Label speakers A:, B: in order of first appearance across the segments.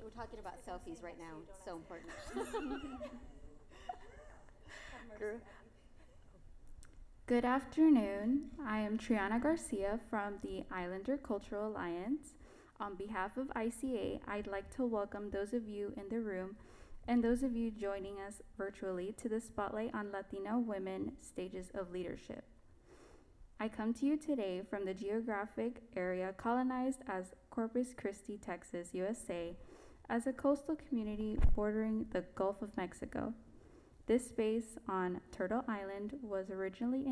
A: we're talking about selfies right now. It's so important.
B: Good afternoon. I am Triana Garcia from the Islander Cultural Alliance. On behalf of ICA, I'd like to welcome those of you in the room and those of you joining us virtually to the Spotlight on Latino Women Stages of Leadership. I come to you today from the geographic area colonized as Corpus Christi, Texas, USA, as a coastal community bordering the Gulf of Mexico. This space on Turtle Island was originally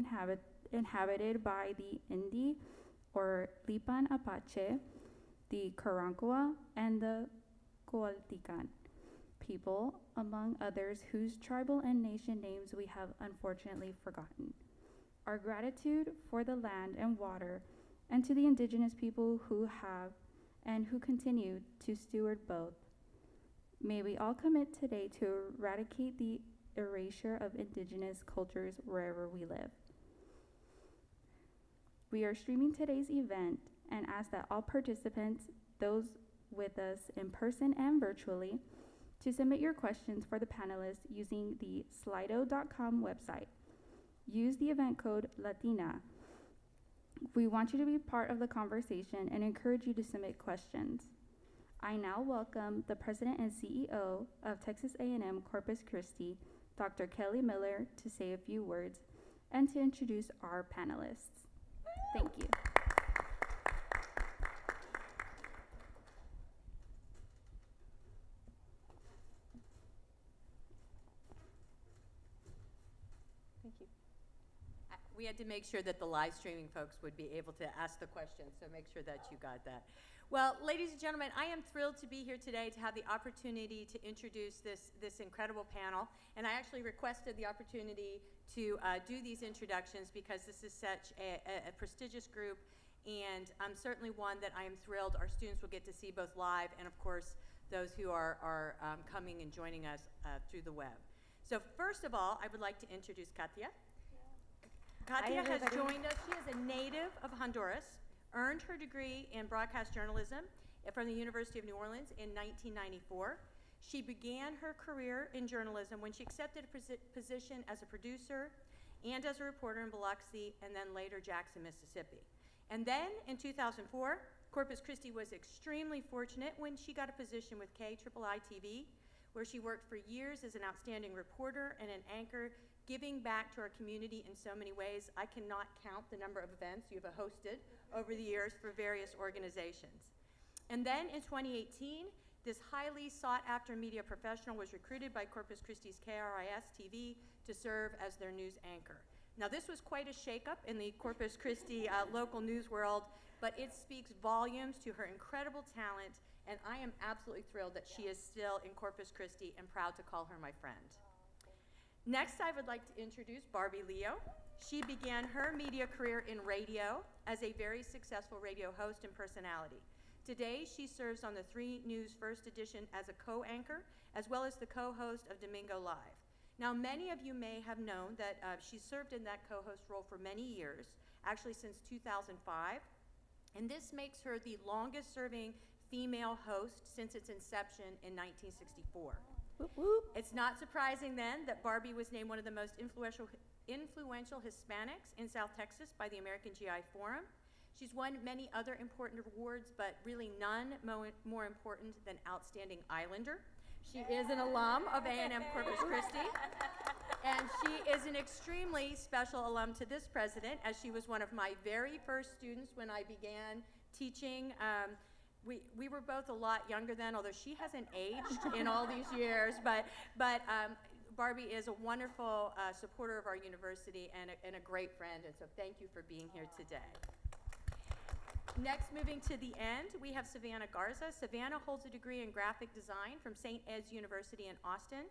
B: inhabited by the Indi or Lipan Apache, the Karankawa, and the Coaltican people, among others whose tribal and nation names we have unfortunately forgotten. Our gratitude for the land and water, and to the indigenous people who have and who continue to steward both. May we all commit today to eradicate the erasure of indigenous cultures wherever we live. We are streaming today's event and ask that all participants, those with us in person and virtually, to submit your questions for the panelists using the slido.com website. Use the event code LATINA. We want you to be part of the conversation and encourage you to submit questions. I now welcome the President and CEO of Texas A&M-Corpus Christi, Dr. Kelly Miller, to say a few words and to introduce our panelists. Thank you.
C: Thank you. We had to make sure that the live streaming folks would be able to ask the questions, so make sure that you got that. Well, ladies and gentlemen, I am thrilled to be here today to have the opportunity to introduce this incredible panel. And I actually requested the opportunity to do these introductions because this is such a prestigious group, and certainly one that I am thrilled our students will get to see both live and, of course, those who are coming and joining us through the web. So first of all, I would like to introduce Katia. Katia has joined us. She is a native of Honduras, earned her degree in broadcast journalism from the University of New Orleans in 1994. She began her career in journalism when she accepted a position as a producer and as a reporter in Biloxi and then later Jackson, Mississippi. And then in 2004, Corpus Christi was extremely fortunate when she got a position with KIII TV, where she worked for years as an outstanding reporter and an anchor, giving back to our community in so many ways. I cannot count the number of events you have hosted over the years for various organizations. And then in 2018, this highly sought-after media professional was recruited by Corpus Christi's KRIS TV to serve as their news anchor. Now, this was quite a shakeup in the Corpus Christi local news world, but it speaks volumes to her incredible talent, and I am absolutely thrilled that she is still in Corpus Christi and proud to call her my friend. Next, I would like to introduce Barbie Leo. She began her media career in radio as a very successful radio host and personality. Today, she serves on the 3 News First Edition as a co-anchor, as well as the co-host of Domingo Live. Now, many of you may have known that she served in that co-host role for many years, actually since 2005, and this makes her the longest-serving female host since its inception in 1964.
A: Whoop, whoop.
C: It's not surprising then that Barbie was named one of the most influential Hispanics in South Texas by the American GI Forum. She's won many other important awards, but really none more important than Outstanding Islander. She is an alum of A&M-Corpus Christi, and she is an extremely special alum to this president, as she was one of my very first students when I began teaching. We were both a lot younger then, although she hasn't aged in all these years, but Barbie is a wonderful supporter of our university and a great friend, and so thank you for being here today. Next, moving to the end, we have Savannah Garza. Savannah holds a degree in graphic design from St. Ed's University in Austin.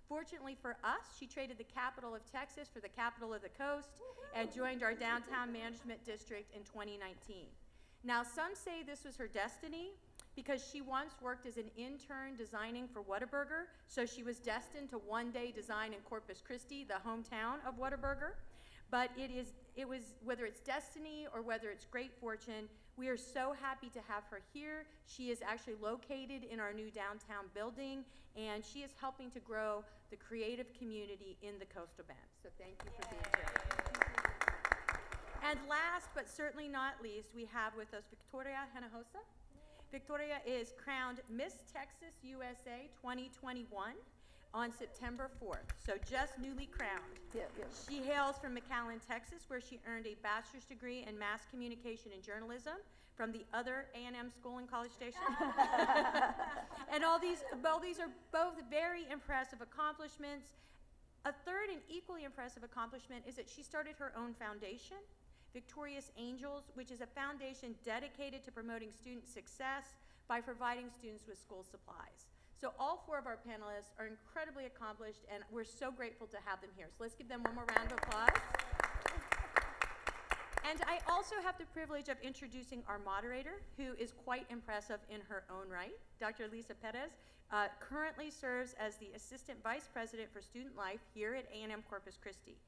C: Fortunately for us, she traded the capital of Texas for the capital of the coast and joined our downtown management district in 2019. Now, some say this was her destiny because she once worked as an intern designing for Whataburger, so she was destined to one day design in Corpus Christi, the hometown of Whataburger. But it was, whether it's destiny or whether it's great fortune, we are so happy to have her here. She is actually located in our new downtown building, and she is helping to grow the creative community in the Coastal Bend. So thank you for being here. And last but certainly not least, we have with us Victoria Hinojosa. Victoria is crowned Miss Texas USA 2021 on September 4th, so just newly crowned.
A: Yep.
C: She hails from McAllen, Texas, where she earned a bachelor's degree in mass communication and journalism from the other A&M school in College Station. And all these are both very impressive accomplishments. A third and equally impressive accomplishment is that she started her own foundation, Victorious Angels, which is a foundation dedicated to promoting student success by providing students with school supplies. So all four of our panelists are incredibly accomplished, and we're so grateful to have them here. So let's give them one more round of applause. And I also have the privilege of introducing our moderator, who is quite impressive in her own right. Dr. Lisa Perez currently serves as the Assistant Vice President for Student Life here at A&M-Corpus Christi.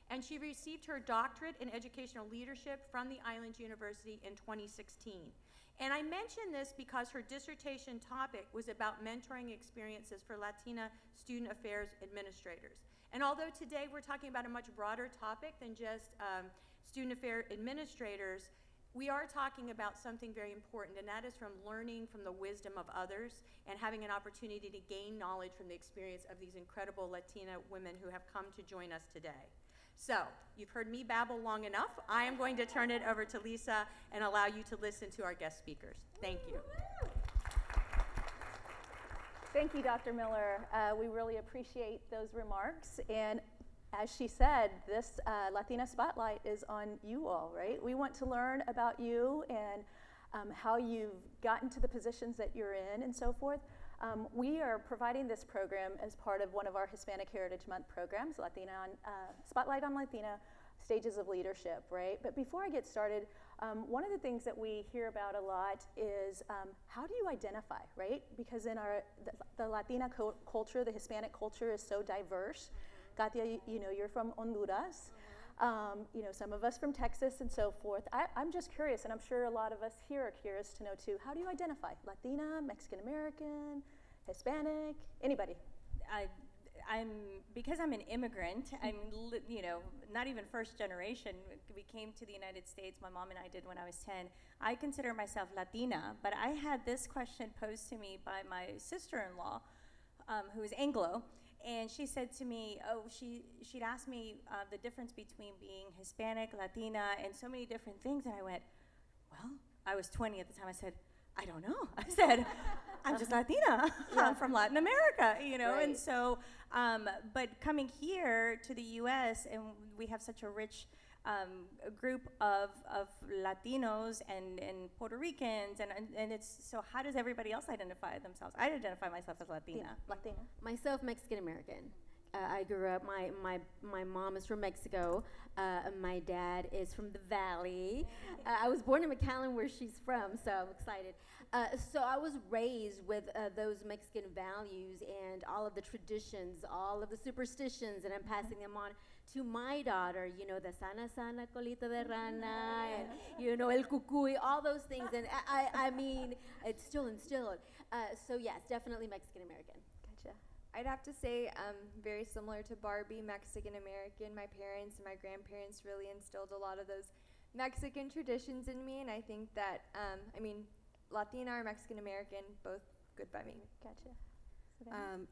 C: And she received her doctorate in educational leadership from the Island University in 2016. And I mention this because her dissertation topic was about mentoring experiences for Latina student affairs administrators. And although today we're talking about a much broader topic than just student affair administrators, we are talking about something very important, and that is from learning from the wisdom of others and having an opportunity to gain knowledge from the experience of these incredible Latina women who have come to join us today. So, you've heard me babble long enough. I am going to turn it over to Lisa and allow you to listen to our guest speakers. Thank you.
D: Thank you, Dr. Miller. We really appreciate those remarks. And as she said, this Latina Spotlight is on you all, right? We want to learn about you and how you've gotten to the positions that you're in and so forth. We are providing this program as part of one of our Hispanic Heritage Month programs, Spotlight on Latina Stages of Leadership, right? But before I get started, one of the things that we hear about a lot is how do you identify, right? Because in the Latina culture, the Hispanic culture is so diverse. Katia, you're from Honduras. Some of us from Texas and so forth. I'm just curious, and I'm sure a lot of us here are curious to know too, how do you identify? Latina, Mexican American, Hispanic, anybody?
E: Because I'm an immigrant, I'm not even first generation. We came to the United States, my mom and I did when I was 10. I consider myself Latina, but I had this question posed to me by my sister-in-law, who is Anglo. And she said to me, she'd asked me the difference between being Hispanic, Latina, and so many different things. And I went, well, I was 20 at the time. I said, I don't know. I said, I'm just Latina. Yeah. I'm from Latin America, Right. And so, but coming here to the U.S., and we have such a rich a group of Latinos and Puerto Ricans, and it's, so how does everybody else identify themselves? I identify myself as Latina.
D: Latina.
A: Myself, Mexican American. I grew up, my mom is from Mexico, my dad is from the Valley. I was born in McAllen, where she's from, so I'm excited. So I was raised with those Mexican values and all of the traditions, all of the superstitions, and I'm passing them on to my daughter, the sana colita de rana, and el cucuy, all those things, and I mean, it's still instilled. So yes, definitely Mexican American.
D: Gotcha.
F: I'd have to say very similar to Barbie, Mexican American. My parents and my grandparents really instilled a lot of those Mexican traditions in me, and I think that, Latina or Mexican American, both good by me.
D: Gotcha.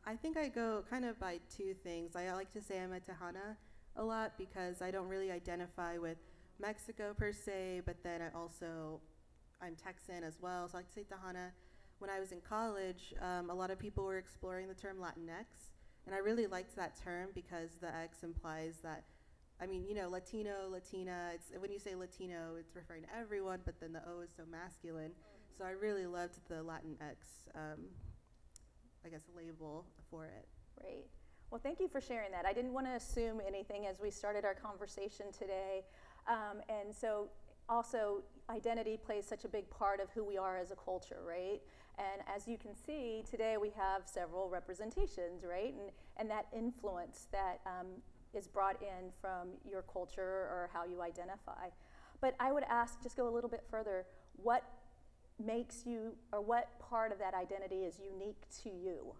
G: I think I go kind of by two things. I like to say I'm a Tejana a lot because I don't really identify with Mexico per se, but then I'm Texan as well, so I like to say Tejana. When I was in college, a lot of people were exploring the term Latinx, and I really liked that term because the X implies that, Latino, Latina, when you say Latino, it's referring to everyone, but then the O is so masculine. So I really loved the Latinx, label for it.
D: Great. Well, thank you for sharing that. I didn't want to assume anything as we started our conversation today. And so also identity plays such a big part of who we are as a culture, right? And as you can see, today we have several representations, right? And that influence that is brought in from your culture or how you identify. But I would ask, just go a little bit further, what makes you, or what part of that identity is unique to you?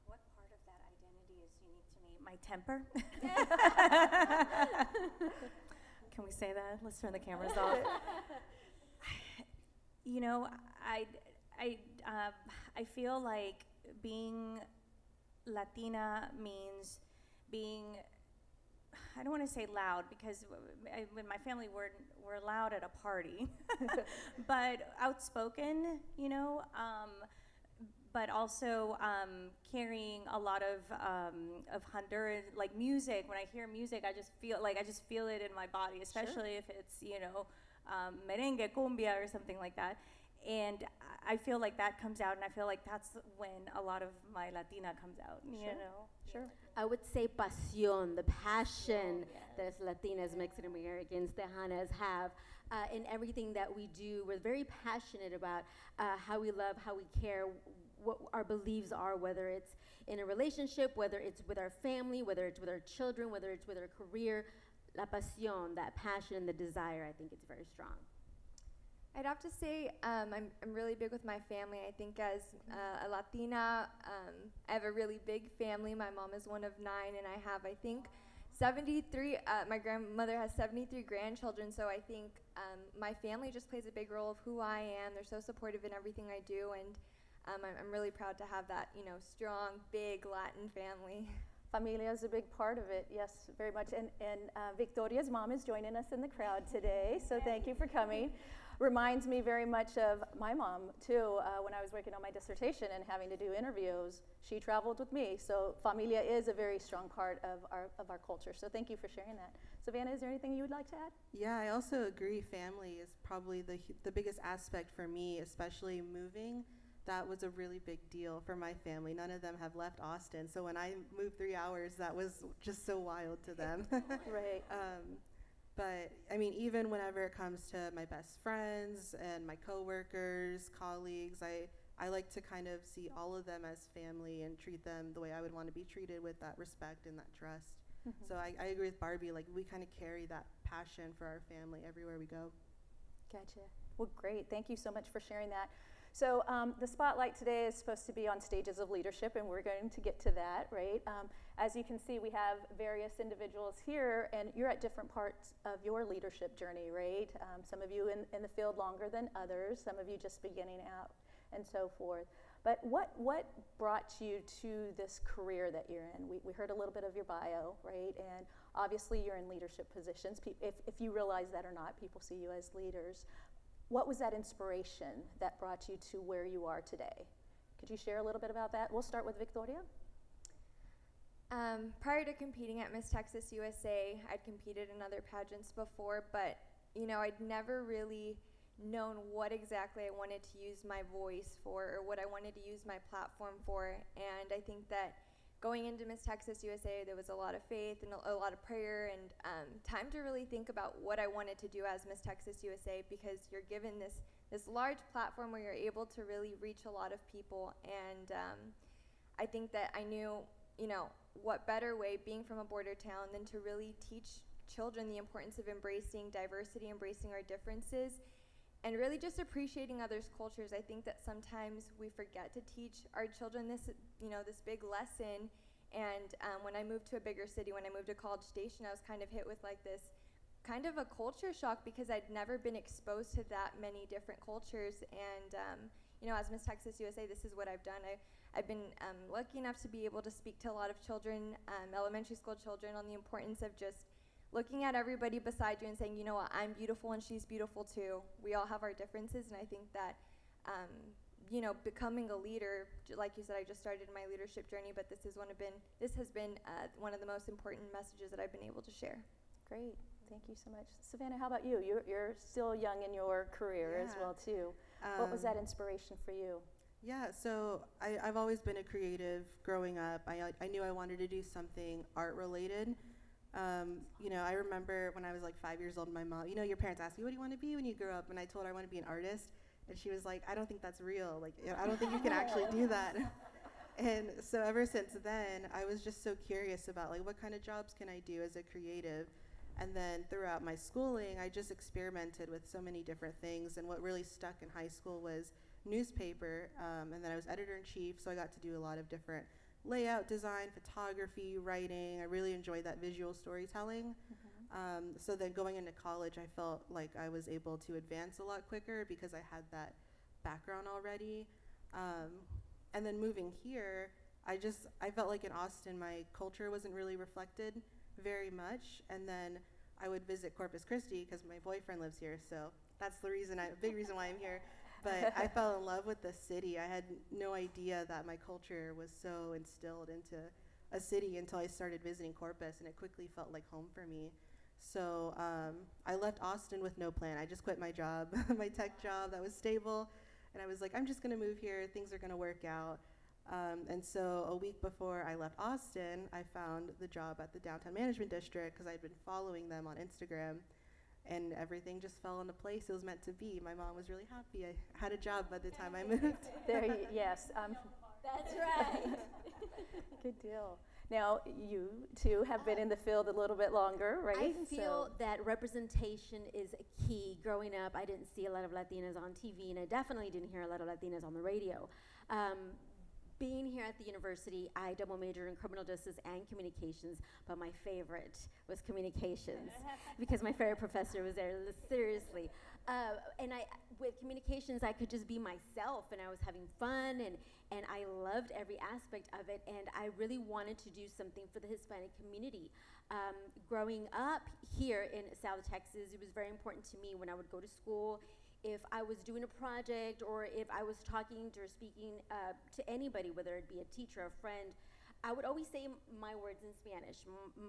E: What part of that identity is unique to me? My temper? Can we say that? Let's turn the cameras off. You know, I feel like being Latina means being, I don't want to say loud, because when my family we're loud at a party, but outspoken, you know, but also carrying a lot of Honduran, like music. When I hear music, I just feel it in my body, especially if it's, you know, merengue, cumbia, or something like that. And I feel like that comes out, and I feel like that's when a lot of my Latina comes out, you know?
D: Sure.
A: I would say pasión, the passion that us Latinas, Mexican Americans, Tejanas have in everything that we do. We're very passionate about how we love, how we care, what our beliefs are, whether it's in a relationship, whether it's with our family, whether it's with our children, whether it's with our career. La pasión, that passion and the desire, I think it's very strong.
F: I'd have to say I'm really big with my family. I think as a Latina, I have a really big family. My mom is one of 9, and I have, I think, 73, my grandmother has 73 grandchildren, so I think my family just plays a big role of who I am. They're so supportive in everything I do, and I'm really proud to have that, you know, strong, big Latin family.
D: Familia is a big part of it, yes, very much. And Victoria's mom is joining us in the crowd today, so thank you for coming. Reminds me very much of my mom, too. When I was working on my dissertation and having to do interviews, she traveled with me. So familia is a very strong part of our culture. So thank you for sharing that. Savannah, is there anything you would like to add?
G: Yeah, I also agree. Family is probably the biggest aspect for me, especially moving. That was a really big deal for my family. None of them have left Austin. So when I moved 3 hours, that was just so wild to them.
D: Right.
G: But I mean, even whenever it comes to my best friends and my coworkers, colleagues, I like to kind of see all of them as family and treat them the way I would want to be treated, with that respect and that trust. Mm-hmm. So I agree with Barbie. Like, we kind of carry that passion for our family everywhere we go.
D: Gotcha. Well, great. Thank you so much for sharing that. So the spotlight today is supposed to be on stages of leadership, and we're going to get to that, right? As you can see, we have various individuals here, and you're at different parts of your leadership journey, right? Some of you in the field longer than others, some of you just beginning out, and so forth. But what brought you to this career that you're in? We heard a little bit of your bio, right? And obviously you're in leadership positions. If you realize that or not, people see you as leaders. What was that inspiration that brought you to where you are today? Could you share a little bit about that? We'll start with Victoria.
F: Prior to competing at Miss Texas USA, I'd competed in other pageants before, but you know, I'd never really known what exactly I wanted to use my voice for, or what I wanted to use my platform for. And I think that going into Miss Texas USA, there was a lot of faith and a lot of prayer and time to really think about what I wanted to do as Miss Texas USA, because you're given this large platform where you're able to really reach a lot of people. And I think that I knew, you know, what better way, being from a border town, than to really teach children the importance of embracing diversity, embracing our differences, and really just appreciating others' cultures. I think that sometimes we forget to teach our children this, you know, this big lesson. And when I moved to a bigger city, when I moved to College Station, I was kind of hit with like this kind of a culture shock, because I'd never been exposed to that many different cultures. And you know, as Miss Texas USA, this is what I've done. I've been lucky enough to be able to speak to a lot of children, elementary school children, on the importance of just looking at everybody beside you and saying, you know what, I'm beautiful and she's beautiful too. We all have our differences, and I think that, you know, becoming a leader, like you said, I just started my leadership journey, but this has been one of the most important messages that I've been able to share.
D: Great, thank you so much. Savannah, how about you? You're still young in your career as well too. What was that inspiration for you?
G: Yeah, so I've always been a creative growing up. I knew I wanted to do something art related. You know, I remember when I was like 5 years old, my mom, you know, your parents ask you, what do you want to be when you grow up? And I told her I want to be an artist. And she was like, I don't think that's real. Like, I don't think you can actually do that. And so ever since then, I was just so curious about like what kind of jobs can I do as a creative. And then throughout my schooling, I just experimented with so many different things. And what really stuck in high school was newspaper. And then I was editor-in-chief, so I got to do a lot of different layout design, photography, writing. I really enjoyed that visual storytelling. So then going into college, I felt like I was able to advance a lot quicker because I had that background already. And then moving here, I felt like in Austin, my culture wasn't really reflected very much. And then I would visit Corpus Christi because my boyfriend lives here, so that's the reason, big reason why I'm here. But I fell in love with the city. I had no idea that my culture was so instilled into a city until I started visiting Corpus, and it quickly felt like home for me. So I left Austin with no plan. I just quit my job, my tech job that was stable, and I was like, I'm just gonna move here, things are gonna work out. And so a week before I left Austin, I found the job at the Downtown Management District because I'd been following them on Instagram, and everything just fell into place. It was meant to be. My mom was really happy. I had a job by the time I moved.
D: Yes.
A: That's right.
D: Good deal. Now, you two have been in the field a little bit longer, right?
A: I feel that representation is key. Growing up, I didn't see a lot of Latinas on TV, and I definitely didn't hear a lot of Latinas on the radio. Being here at the university, I double majored in criminal justice and communications, but my favorite was communications because my favorite professor was there, seriously. With communications, I could just be myself, and I was having fun, and I loved every aspect of it, and I really wanted to do something for the Hispanic community. Growing up here in South Texas, it was very important to me when I would go to school. If I was doing a project or if I was talking or speaking to anybody, whether it be a teacher, a friend, I would always say my words in Spanish.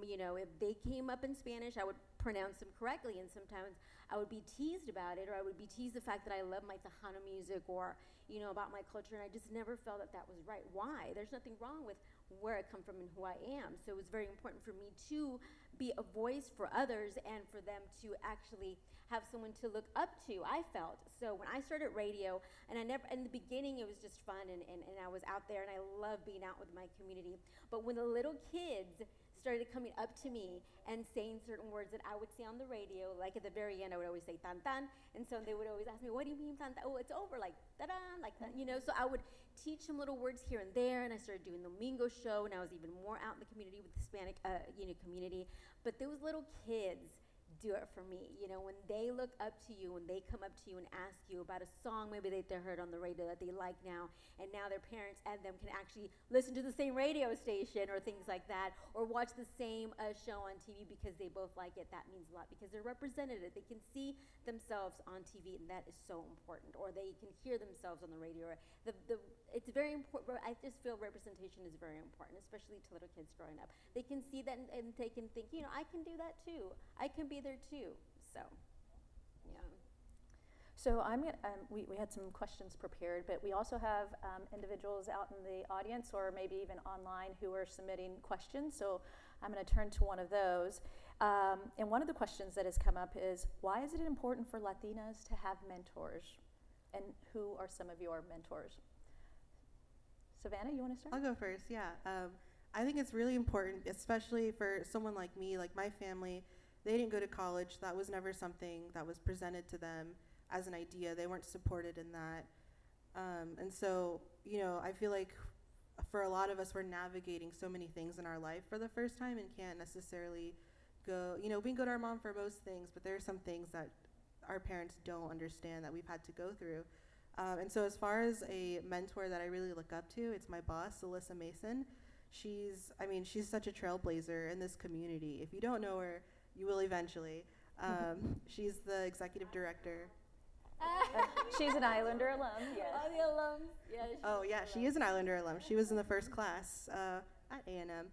A: You know, if they came up in Spanish, I would pronounce them correctly, and sometimes I would be teased about it, or I would be teased the fact that I love my Tejano music or, you know, about my culture, and I just never felt that that was right. Why? There's nothing wrong with where I come from and who I am. So it was very important for me to be a voice for others and for them to actually have someone to look up to, I felt. So when I started radio, and in the beginning it was just fun, and I was out there, and I love being out with my community. But when the little kids started coming up to me and saying certain words that I would say on the radio, like at the very end I would always say tan tan, and so they would always ask me, what do you mean tan tan? Oh, it's over, like ta-da, like that, you know. So I would teach them little words here and there, and I started doing the Mingo show, and I was even more out in the community with the Hispanic community. But those little kids do it for me. You know, when they look up to you, when they come up to you and ask you about a song maybe they heard on the radio that they like now, and now their parents and them can actually listen to the same radio station or things like that, or watch the same show on TV because they both like it, that means a lot because they're represented. They can see themselves on TV, and that is so important. Or they can hear themselves on the radio. Or it's very important. I just feel representation is very important, especially to little kids growing up. They can see that, and they can think, you know, I can do that too. I can be there too. So, yeah.
D: So we had some questions prepared, but we also have individuals out in the audience or maybe even online who are submitting questions. So I'm going to turn to one of those. And one of the questions that has come up is, why is it important for Latinas to have mentors? And who are some of your mentors? Savannah, you want to start?
G: I'll go first, yeah. I think it's really important, especially for someone like me, like my family. They didn't go to college. That was never something that was presented to them as an idea. They weren't supported in that. And so, you know, I feel like for a lot of us, we're navigating so many things in our life for the first time and can't necessarily go, you know, we can go to our mom for most things, but there are some things that our parents don't understand that we've had to go through. And so as far as a mentor that I really look up to, it's my boss, Alyssa Mason. She's such a trailblazer in this community. If you don't know her, you will eventually. She's the executive director.
D: She's an Islander alum, yes.
A: All the alums. Yeah,
G: Oh yeah, she is an Islander alum. She was in the first class at A&M.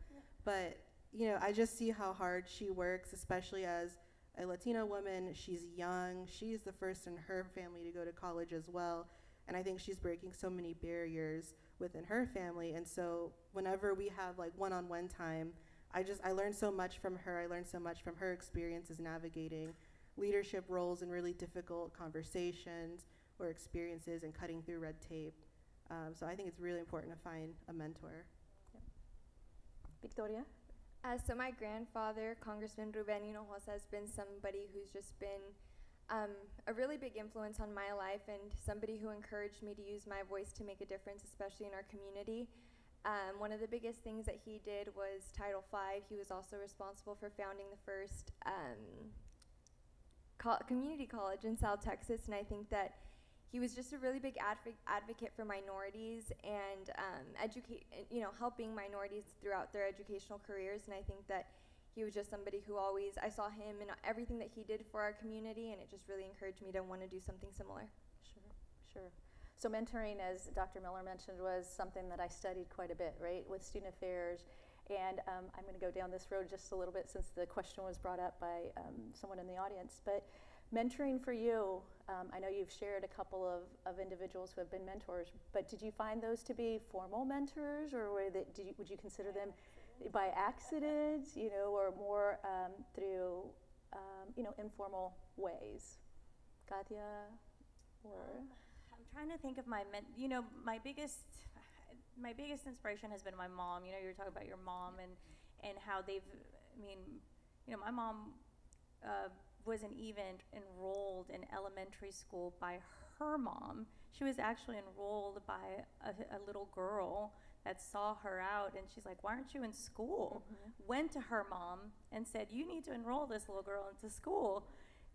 G: But, you know, I just see how hard she works, especially as a Latina woman. She's young. She's the first in her family to go to college as well. And I think she's breaking so many barriers within her family. And so whenever we have like one-on-one time, I learned so much from her. I learned so much from her experiences navigating leadership roles in really difficult conversations or experiences and cutting through red tape. So I think it's really important to find a mentor.
D: Victoria?
F: So my grandfather, Congressman Ruben Hinojosa, has been somebody who's just been a really big influence on my life and somebody who encouraged me to use my voice to make a difference, especially in our community. One of the biggest things that he did was Title V. He was also responsible for founding the first community college in South Texas, and I think that he was just a really big advocate for minorities and helping minorities throughout their educational careers. And I think that he was just somebody who I saw him in everything that he did for our community, and it just really encouraged me to want to do something similar.
D: Sure. So mentoring, as Dr. Miller mentioned, was something that I studied quite a bit, right, with student affairs. And I'm going to go down this road just a little bit since the question was brought up by someone in the audience. But mentoring for you, I know you've shared a couple of individuals who have been mentors, but did you find those to be formal mentors, or would you consider them by accident, or more through, informal ways? Katia, or?
E: I'm trying to think of my biggest inspiration has been my mom. You were talking about your mom and how my mom wasn't even enrolled in elementary school by her mom. She was actually enrolled by a little girl that saw her out, and she's like, why aren't you in school? Went to her mom and said, you need to enroll this little girl into school.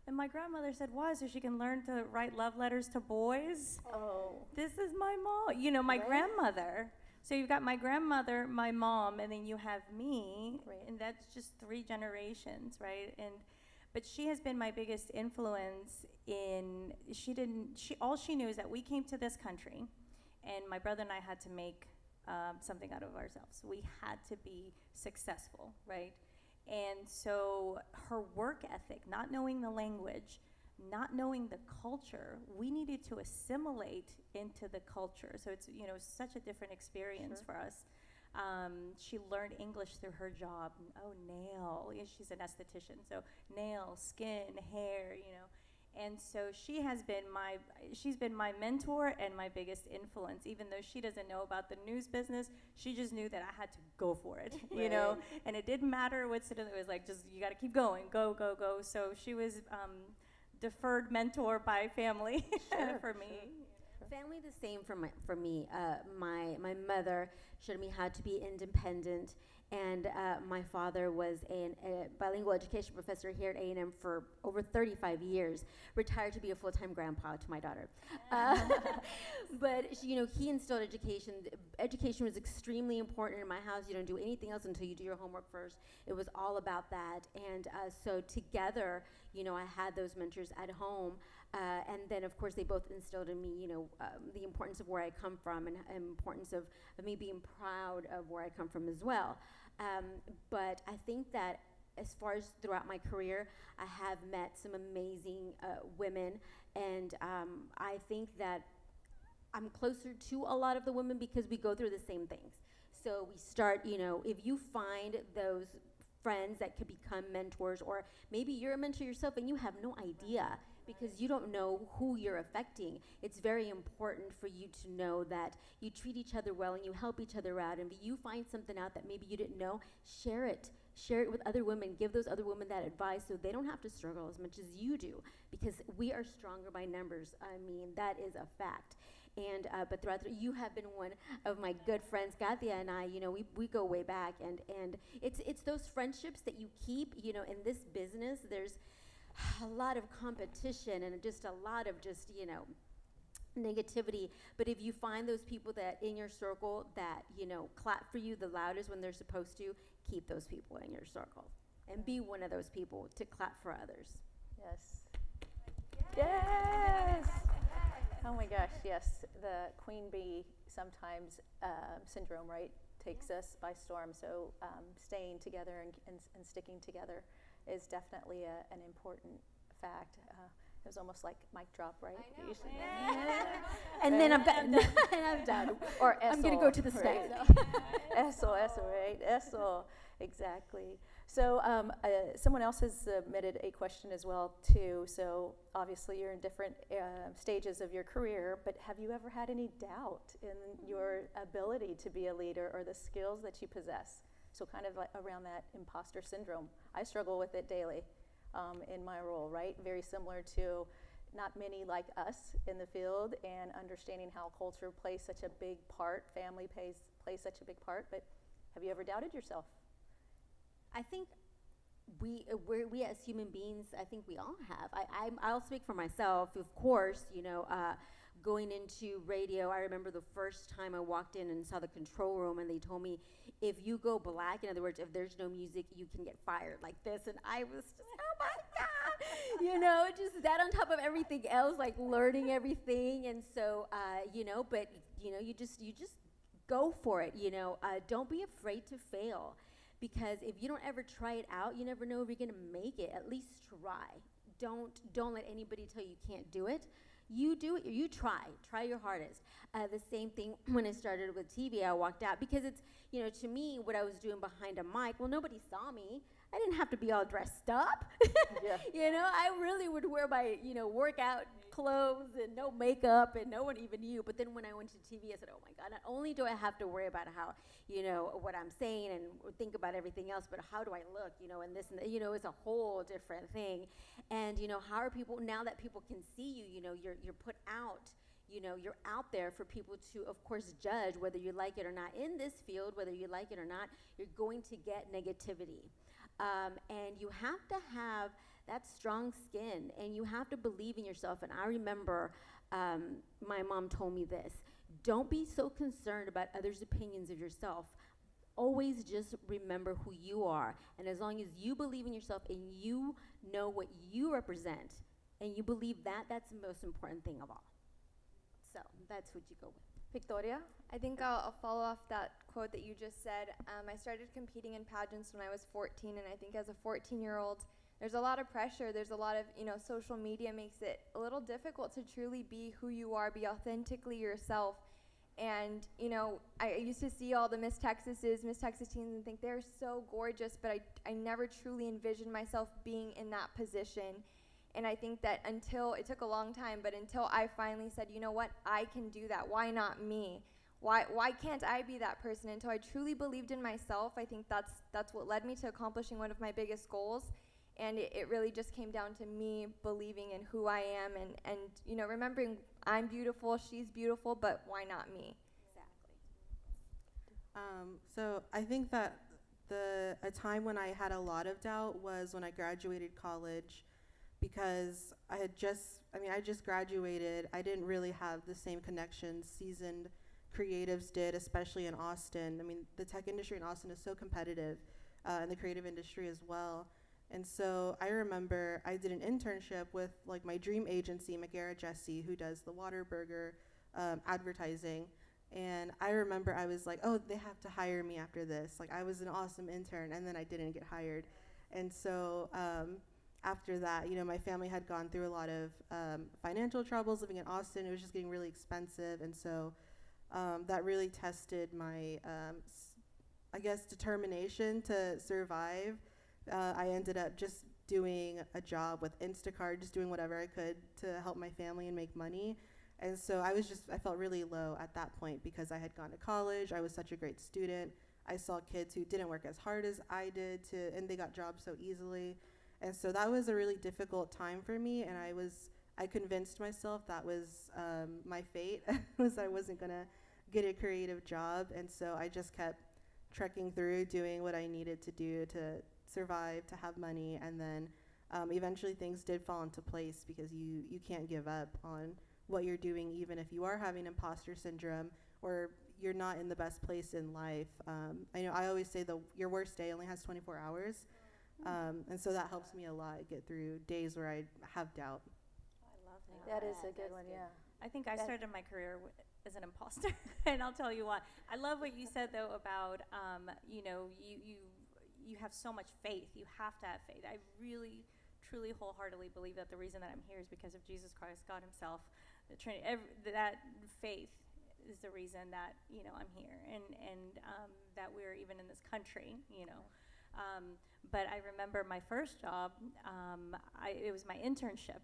E: And my grandmother said, why? So she can learn to write love letters to boys?
D: Oh.
E: This is my mom, my grandmother. So you've got my grandmother, my mom, and then you have me, and that's just 3 generations, right? But she has been my biggest influence all she knew is that we came to this country, and my brother and I had to make something out of ourselves. We had to be successful, right? And so her work ethic, not knowing the language, not knowing the culture, we needed to assimilate into the culture. So it's, such a different experience for us. She learned English through her job. Nail. She's an esthetician. So nail, skin, hair, And so she's been my mentor and my biggest influence. Even though she doesn't know about the news business, she just knew that I had to go for it, And it didn't matter what it was like. Just you got to keep going, go. So she was deferred mentor by family for me.
A: Family the same for me. My mother showed me how to be independent, and my father was a bilingual education professor here at A&M for over 35 years, retired to be a full-time grandpa to my daughter. But he instilled education. Education was extremely important in my house. You don't do anything else until you do your homework first. It was all about that, and so together, I had those mentors at home. And then, of course, they both instilled in me, the importance of where I come from and importance of me being proud of where I come from as well. But I think that as far as throughout my career, I have met some amazing women, and I think that I'm closer to a lot of the women because we go through the same things. So we start, if you find those friends that could become mentors, or maybe you're a mentor yourself and you have no idea, because you don't know who you're affecting. It's very important for you to know that you treat each other well and you help each other out. And if you find something out that maybe you didn't know, share it. Share it with other women. Give those other women that advice so they don't have to struggle as much as you do, because we are stronger by numbers. I mean, that is a fact. And but throughout you have been one of my good friends. Katia and I, we go way back, and it's those friendships that you keep. In this business, there's a lot of competition and just a lot of negativity. But if you find those people that in your circle that clap for you the loudest when they're supposed to, keep those people in your circle and be one of those people to clap for others.
D: Yes. Oh my gosh, yes. The queen bee sometimes syndrome, right, takes us by storm. So staying together and sticking together is definitely an important fact. It was almost like mic drop, right?
F: I know.
D: You should-
A: And then I'm done. And I'm done.
D: Or
A: I'm gonna go to the
D: right?
A: stage.
D: Eso, right? Eso, exactly. So someone else has submitted a question as well too. So obviously you're in different stages of your career, but have you ever had any doubt in your ability to be a leader or the skills that you possess? So kind of like around that imposter syndrome. I struggle with it daily in my role, right? Very similar to not many like us in the field, and understanding how culture plays such a big part, family plays such a big part. But have you ever doubted yourself?
A: I think we as human beings, I think we all have. I'll speak for myself, of course. Going into radio, I remember the first time I walked in and saw the control room, and they told me, if you go black, in other words, if there's no music, you can get fired, like this. And I was just, oh my God, just that on top of everything else, like learning everything. And so, but you just go for it. Don't be afraid to fail. Because if you don't ever try it out, you never know if you're gonna make it. At least try. Don't let anybody tell you can't do it. You do it. You try your hardest. The same thing when I started with TV. I walked out because it's, to me, what I was doing behind a mic. Well, nobody saw me. I didn't have to be all dressed up.
D: Yeah.
A: I really would wear my, workout clothes and no makeup, and no one even knew. But then when I went to TV, I said, oh my God, not only do I have to worry about how, what I'm saying and think about everything else, but how do I look, and this and that, it's a whole different thing. And, how are people, now that people can see you, you're put out, you're out there for people to, of course, judge whether you like it or not. In this field, whether you like it or not, you're going to get negativity. And you have to have that strong skin, and you have to believe in yourself. And I remember my mom told me this: don't be so concerned about others' opinions of yourself. Always just remember who you are. And as long as you believe in yourself and you know what you represent and you believe that, that's the most important thing of all. So that's what you go with.
D: Victoria?
F: I think I'll follow off that quote that you just said. I started competing in pageants when I was 14, and I think as a 14-year-old, there's a lot of pressure. There's a lot of, social media makes it a little difficult to truly be who you are, be authentically yourself. And, I used to see all the Miss Texas teens and think they're so gorgeous, but I never truly envisioned myself being in that position. And I think that it took a long time, but until I finally said, you know what, I can do that. Why not me? Why can't I be that person? Until I truly believed in myself, I think that's what led me to accomplishing one of my biggest goals. And it really just came down to me believing in who I am and remembering I'm beautiful, she's beautiful, but why not me?
A: Exactly.
G: So I think that a time when I had a lot of doubt was when I graduated college, because I just graduated. I didn't really have the same connections seasoned creatives did, especially in Austin. I mean, the tech industry in Austin is so competitive, and the creative industry as well. And so I remember I did an internship with like my dream agency, McGarrett Jesse, who does the Whataburger advertising. And I remember I was like, oh, they have to hire me after this. Like, I was an awesome intern, and then I didn't get hired. And so after that, my family had gone through a lot of financial troubles living in Austin. It was just getting really expensive. And so that really tested my, determination to survive. I ended up just doing a job with Instacart, just doing whatever I could to help my family and make money. And so I felt really low at that point because I had gone to college. I was such a great student. I saw kids who didn't work as hard as I did and they got jobs so easily. And so that was a really difficult time for me. And I convinced myself that was my fate, was I wasn't gonna get a creative job. And so I just kept trekking through, doing what I needed to do to survive, to have money. And then eventually things did fall into place, because you can't give up on what you're doing, even if you are having imposter syndrome or you're not in the best place in life. I always say your worst day only has 24 hours. And so that helps me a lot get through days where I have doubt.
E: I love that.
D: That is a good one, yeah.
E: I think I started my career as an imposter, and I'll tell you why. I love what you said though about you have so much faith. You have to have faith. I really, truly wholeheartedly believe that the reason that I'm here is because of Jesus Christ, God himself, the Trinity, that faith is the reason that, I'm here, and that we're even in this country. But I remember my first job, it was my internship,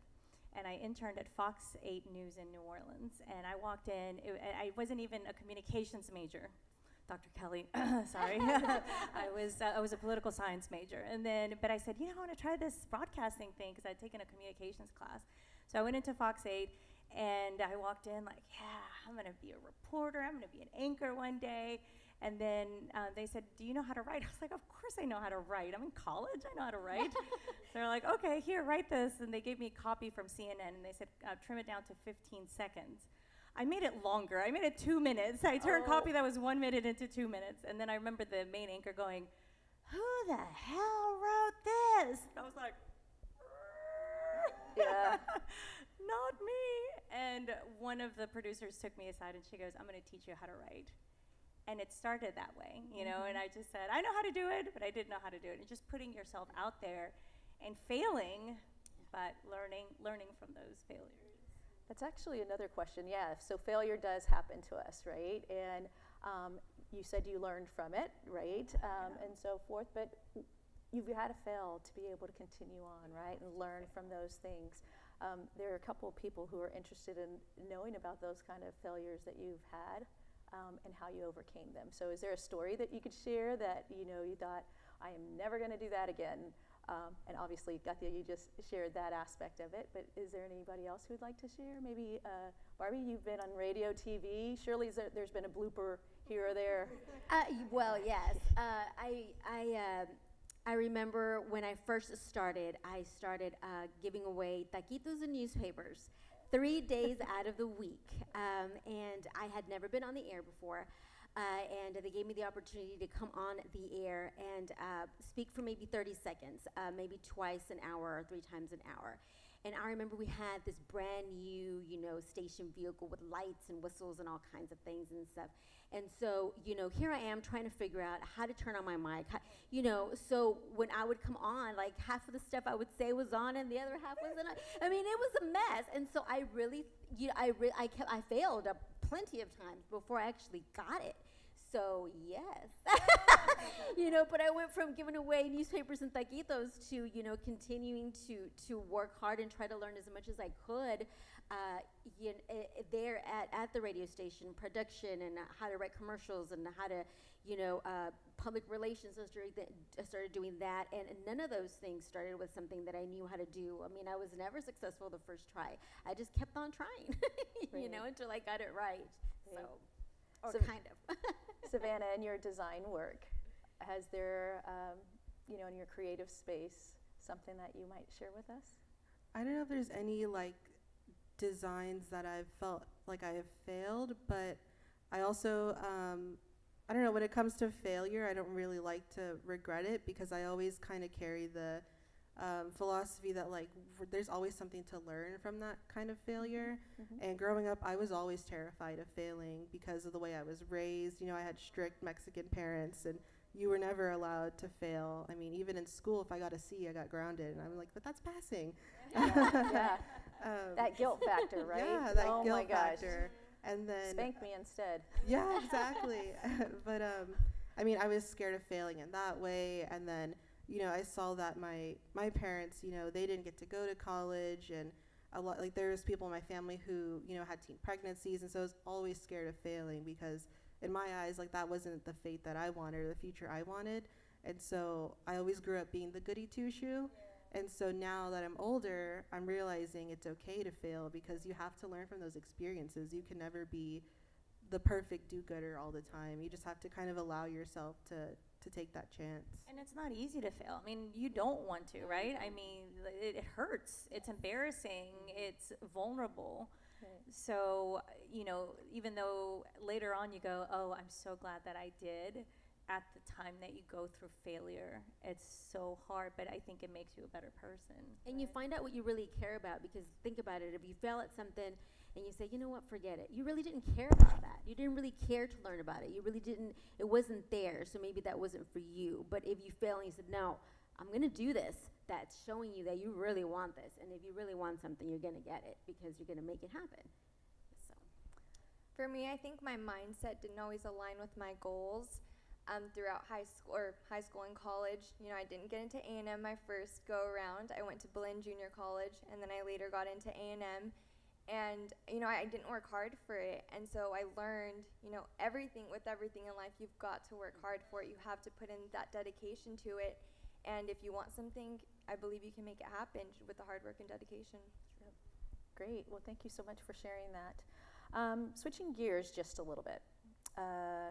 E: and I interned at Fox 8 News in New Orleans, and I walked in, I wasn't even a communications major, Dr. Kelly, sorry. I was a political science major, but I said, I want to try this broadcasting thing, because I'd taken a communications class. So I went into Fox 8, and I walked in like, I'm going to be a reporter, I'm going to be an anchor one day. And then they said, do you know how to write? I was like, of course I know how to write. I'm in college, I know how to write. They're like, okay, here, write this. And they gave me a copy from CNN, and they said, trim it down to 15 seconds. I made it longer. I made it 2 minutes. I turned a copy that was 1 minute into 2 minutes. And then I remember the main anchor going, who the hell wrote this? And I was like,
D: Yeah.
E: not me. And one of the producers took me aside, and she goes, I'm going to teach you how to write. And it started that way, and I just said, I know how to do it, but I didn't know how to do it. And just putting yourself out there and failing, but learning from those failures.
D: That's actually another question. Yeah, so failure does happen to us, right? And you said you learned from it, right? And so forth, but you've got to fail to be able to continue on, right? And learn from those things. There are a couple of people who are interested in knowing about those kind of failures that you've had. And how you overcame them. So is there a story that you could share that you thought, I am never going to do that again? And obviously, Katia, you just shared that aspect of it, but is there anybody else who would like to share? Maybe, Barbie, you've been on radio, TV. Surely there's been a blooper here or there.
A: Well, yes. I remember when I first started, giving away taquitos and newspapers 3 days out of the week. And I had never been on the air before. And they gave me the opportunity to come on the air and speak for maybe 30 seconds, maybe twice an hour or 3 times an hour. And I remember we had this brand new, station vehicle with lights and whistles and all kinds of things and stuff. And so, here I am trying to figure out how to turn on my mic. So when I would come on, like half of the stuff I would say was on and the other half wasn't on. I mean, it was a mess. And so I really, I failed plenty of times before I actually got it. So yes, but I went from giving away newspapers and taquitos to, continuing to work hard and try to learn as much as I could there at the radio station, production and how to write commercials and how to, public relations. I started doing that, and none of those things started with something that I knew how to do. I mean, I was never successful the first try. I just kept on trying, until I got it right.
D: Right.
A: Or
D: So-
A: kind of.
D: Savannah, in your design work, has there, in your creative space, something that you might share with us?
G: I don't know if there's any designs that I've felt like I have failed, but I also, I don't know, when it comes to failure, I don't really like to regret it because I always kind of carry the philosophy that there's always something to learn from that kind of failure.
D: Mm-hmm.
G: And growing up, I was always terrified of failing because of the way I was raised. I had strict Mexican parents, and you were never allowed to fail. I mean, even in school, if I got a C, I got grounded, and I'm like, but that's passing.
D: Yeah. That guilt factor, right?
G: Yeah, that
D: oh
G: guilt
D: my gosh.
G: factor. And then
D: Spank me instead.
G: yeah, exactly. But I mean, I was scared of failing in that way, and then I saw that my parents, they didn't get to go to college, and a lot there was people in my family who had teen pregnancies, and so I was always scared of failing because in my eyes that wasn't the fate that I wanted or the future I wanted, and so I always grew up being the goody two shoe. And so now that I'm older, I'm realizing it's okay to fail because you have to learn from those experiences. You can never be the perfect do-gooder all the time. You just have to kind of allow yourself to take that chance.
E: And it's not easy to fail. I mean, you don't want to, right? I mean, it hurts. It's embarrassing. It's vulnerable.
D: Right.
E: So, even though later on you go, oh, I'm so glad that I did, at the time that you go through failure, it's so hard, but I think it makes you a better person.
A: And you find out what you really care about, because think about it, if you fail at something and you say, you know what, forget it, you really didn't care about that. You didn't really care to learn about it. You really didn't, it wasn't there, so maybe that wasn't for you. But if you fail and you said, no, I'm going to do this. That's showing you that you really want this. And if you really want something, you're going to get it because you're going to make it happen. So.
F: For me, I think my mindset didn't always align with my goals throughout high school and college. You know, I didn't get into A&M my first go around. I went to Berlin Junior College, and then I later got into A&M. And, you know, I didn't work hard for it. And so I learned, you know, everything in life, you've got to work hard for it. You have to put in that dedication to it. And if you want something, I believe you can make it happen with the hard work and dedication.
D: Yep. Great. Well, thank you so much for sharing that. Switching gears just a little bit.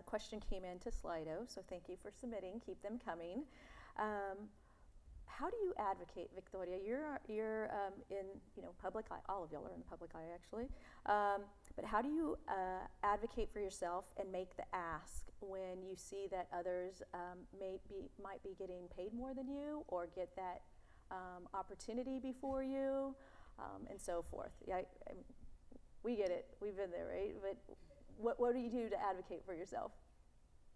D: Question came in to Slido, so thank you for submitting. Keep them coming. How do you advocate, Victoria? You're in, you know, public eye. All of y'all are in the public eye, actually. But how do you advocate for yourself and make the ask when you see that others might be getting paid more than you, or get that opportunity before you, and so forth? Yeah, we get it. We've been there, right? But what do you do to advocate for yourself?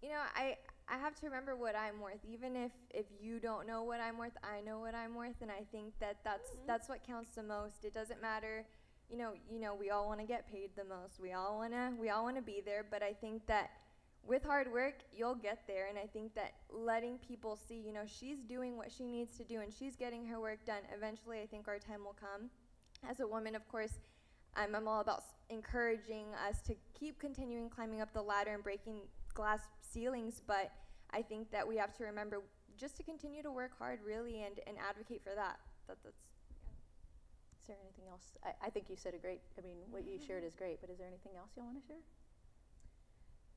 F: You know, I have to remember what I'm worth. Even if you don't know what I'm worth, I know what I'm worth, and I think that's what counts the most. It doesn't matter, you know, we all want to get paid the most. We all want to be there, but I think that with hard work, you'll get there. And I think that letting people see, you know, she's doing what she needs to do and she's getting her work done. Eventually, I think our time will come. As a woman, of course, I'm all about encouraging us to keep continuing climbing up the ladder and breaking glass ceilings, but I think that we have to remember just to continue to work hard, really, and advocate for that. That's yeah.
D: Is there anything else? I think you said what you shared is great, but is there anything else you want to share?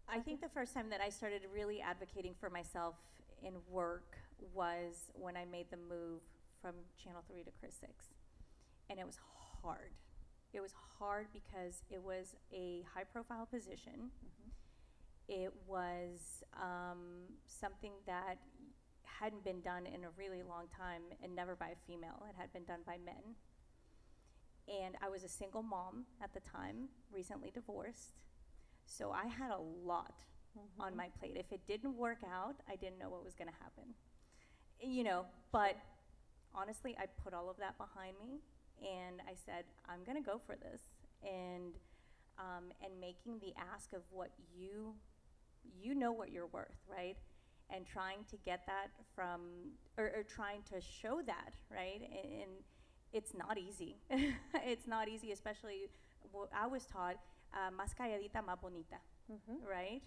E: I think the first time that I started really advocating for myself in work was when I made the move from Channel 3 to Chris 6. And it was hard. It was hard because it was a high-profile position. Mm-hmm. It was something that hadn't been done in a really long time, and never by a female. It had been done by men. And I was a single mom at the time, recently divorced. So I had a lot on my plate. If it didn't work out, I didn't know what was going to happen. You know, but honestly, I put all of that behind me, and I said, I'm going to go for this. And making the ask of what you know what you're worth, right? And trying to get that from, or trying to show that, right? And it's not easy. It's not easy, especially what I was taught, más calladita, más bonita, right?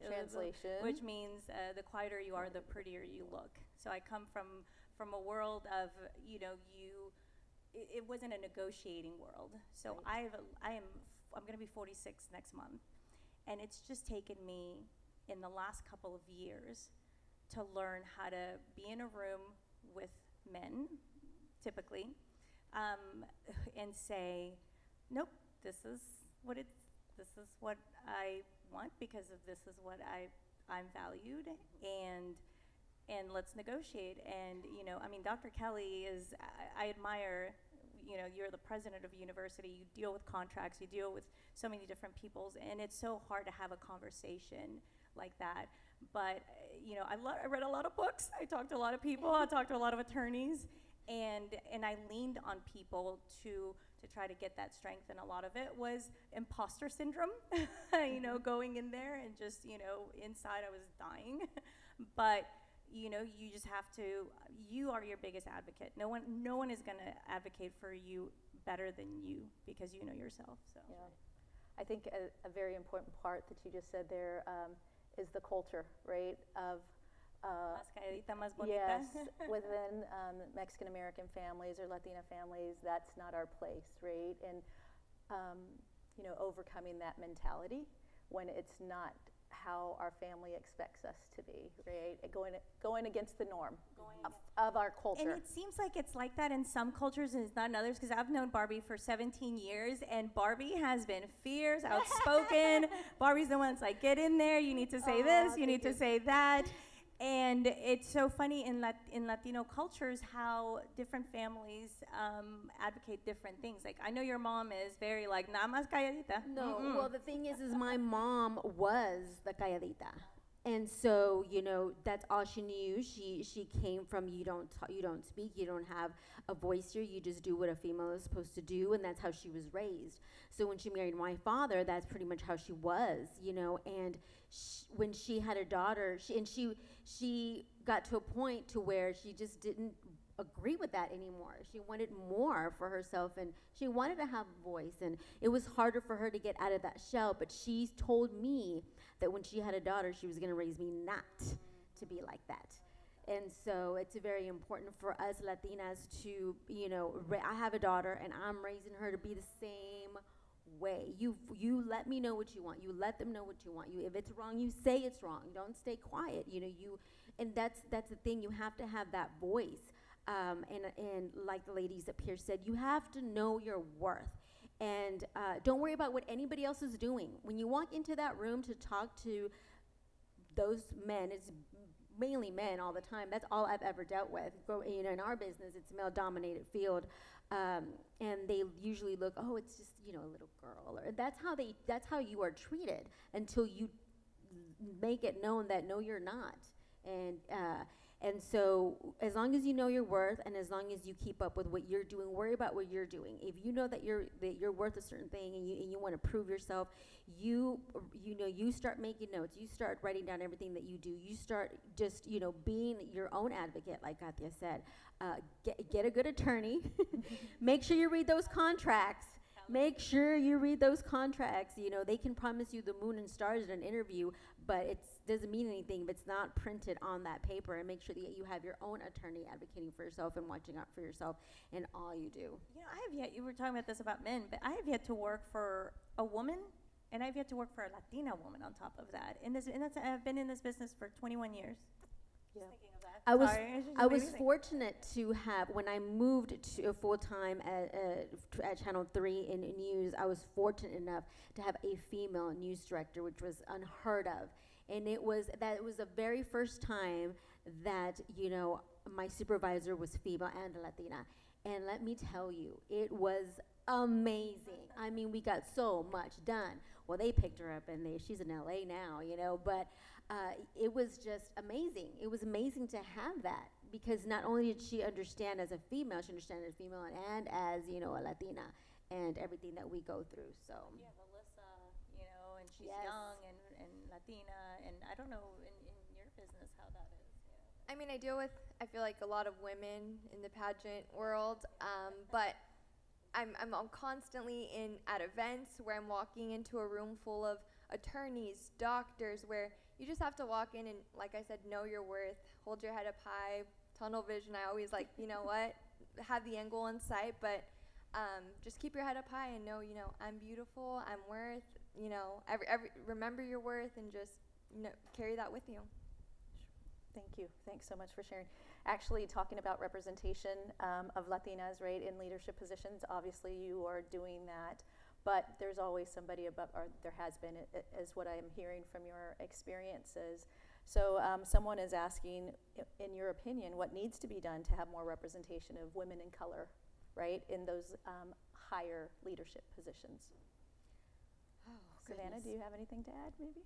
D: Translation.
E: Which means the quieter you are, the prettier you look. So I come from a world of, you know, it wasn't a negotiating world. So right. I'm going to be 46 next month. And it's just taken me in the last couple of years to learn how to be in a room with men, typically, and say, nope, this is what I want because of this is what I'm valued, and let's negotiate. And, you know, I mean, Dr. Kelly is, I admire, you know, you're the president of a university, you deal with contracts, you deal with so many different peoples, and it's so hard to have a conversation like that. But, you know, I read a lot of books, I talked to a lot of people, I talked to a lot of attorneys, and I leaned on people to try to get that strength, and a lot of it was imposter syndrome, you know, going in there and just, you know, inside I was dying. But, you know, you just have to, you are your biggest advocate. No one is gonna advocate for you better than you because you know yourself, so.
D: Yeah. I think a very important part that you just said there is the culture, right, of
E: Más calladita, más bonita.
D: yes, within Mexican American families or Latina families, that's not our place, right? And you know, overcoming that mentality when it's not how our family expects us to be, right? Going against the norm of our culture.
E: And it seems like it's like that in some cultures and it's not in others, because I've known Barbie for 17 years, and Barbie has been fierce, outspoken. Barbie's the one that's like, get in there, you need to say this, you need to say that. And it's so funny in Latino cultures how different families advocate different things. Like, I know your mom is very like, nada más calladita.
A: No, well, the thing is my mom was the calladita. And so, you know, that's all she knew. She came from, you don't speak, you don't have a voice here, you just do what a female is supposed to do, and that's how she was raised. So when she married my father, that's pretty much how she was, you know. And when she had a daughter, she got to a point to where she just didn't agree with that anymore. She wanted more for herself, and she wanted to have a voice, and it was harder for her to get out of that shell. But she told me that when she had a daughter, she was going to raise me not to be like that. And so it's very important for us Latinas to, you know, I have a daughter, and I'm raising her to be the same way. You let me know what you want. You let them know what you want. You, if it's wrong, you say it's wrong. Don't stay quiet. You know, and that's the thing. You have to have that voice. And like the ladies up here said, you have to know your worth. And don't worry about what anybody else is doing. When you walk into that room to talk to those men, it's mainly men all the time. That's all I've ever dealt with. You know, in our business, it's a male-dominated field, and they usually look, oh, it's just, you know, a little girl. Or that's how you are treated until you make it known that no, you're not. And so as long as you know your worth, and as long as you keep up with what you're doing, worry about what you're doing. If you know that you're worth a certain thing, and you want to prove yourself, you start making notes. You start writing down everything that you do. You start just, you know, being your own advocate, like Katia said. Get a good attorney. Make sure you read those contracts. Make sure you read those contracts. You know, they can promise you the moon and stars in an interview, but it doesn't mean anything if it's not printed on that paper. And make sure that you have your own attorney advocating for yourself and watching out for yourself in all you do.
E: You know, you were talking about this about men, but I have yet to work for a woman, and I've yet to work for a Latina woman on top of that. And I've been in this business for 21 years.
D: Yeah.
E: Just thinking of that.
A: I was fortunate to have, when I moved to full-time at Channel 3 in news, I was fortunate enough to have a female news director, which was unheard of. And it was the very first time that, you know, my supervisor was female and Latina. And let me tell you, it was amazing. I mean, we got so much done. Well, they picked her up, and she's in LA now, you know, but it was just amazing. It was amazing to have that, because not only did she understand as a female, she understood as a female and as, you know, a Latina, and everything that we go through. So
E: Yeah, Melissa, you know, and she's
A: Yes.
E: young and Latina, and I don't know in your business how that is. Yeah.
F: I mean, I feel like a lot of women in the pageant world, but I'm constantly at events where I'm walking into a room full of attorneys, doctors, where you just have to walk in and, like I said, know your worth, hold your head up high, tunnel vision. I always like, you know what, have the end goal in sight, but just keep your head up high and know, you know, I'm beautiful, I'm worth, you know, remember your worth, and just, you know, carry that with you.
D: Thank you. Thanks so much for sharing. Actually, talking about representation of Latinas, right, in leadership positions, obviously you are doing that, but there's always somebody above, or there has been, is what I'm hearing from your experiences. So someone is asking, in your opinion, what needs to be done to have more representation of women in color, right, in those higher leadership positions?
A: Oh,
D: Savannah,
A: goodness.
D: do you have anything to add, maybe?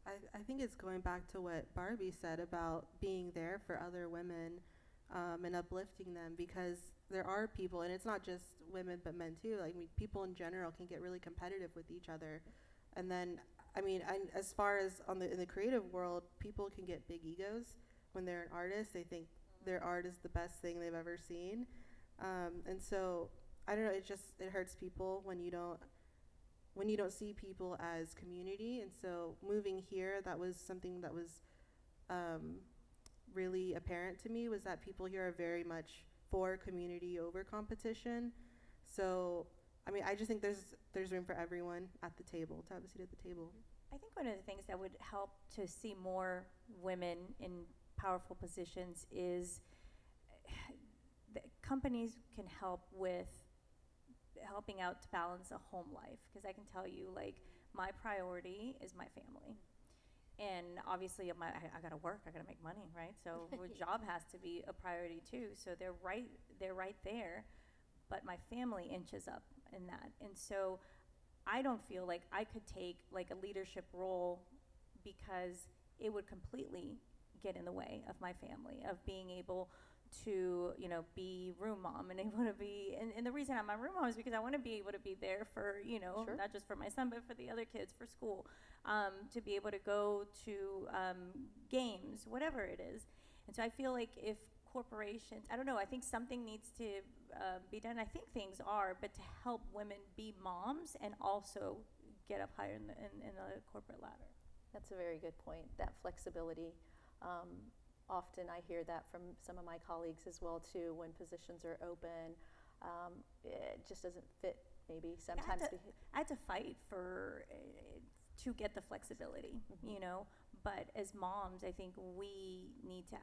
G: I think it's going back to what Barbie said about being there for other women and uplifting them, because there are people, and it's not just women but men too, like, I mean, people in general can get really competitive with each other. And then, I mean, as far as in the creative world, people can get big egos when they're an artist. They think their art is the best thing they've ever seen. And so, I don't know, it hurts people when you don't see people as community. And so moving here, that was something that was really apparent to me, was that people here are very much for community over competition. So, I mean, I just think there's room for everyone at the table, to have a seat at the table.
E: I think one of the things that would help to see more women in powerful positions is that companies can help with helping out to balance a home life, because I can tell you, like, my priority is my family, and obviously I gotta work, I gotta make money, right? So a job has to be a priority too. So they're right there, but my family inches up in that, and so I don't feel like I could take like a leadership role, because it would completely get in the way of my family, of being able to, you know, be room mom and able to be, and the reason I'm a room mom is because I want to be able to be there for, you know,
D: Sure.
E: not just for my son, but for the other kids, for school, to be able to go to games, whatever it is. And so I feel like if corporations, I don't know, I think something needs to be done. I think things are, but to help women be moms and also get up higher in the corporate ladder.
D: That's a very good point, that flexibility. Often I hear that from some of my colleagues as well too, when positions are open. It just doesn't fit maybe sometimes.
E: I had to fight for to get the flexibility, you know, but as moms, I think we need to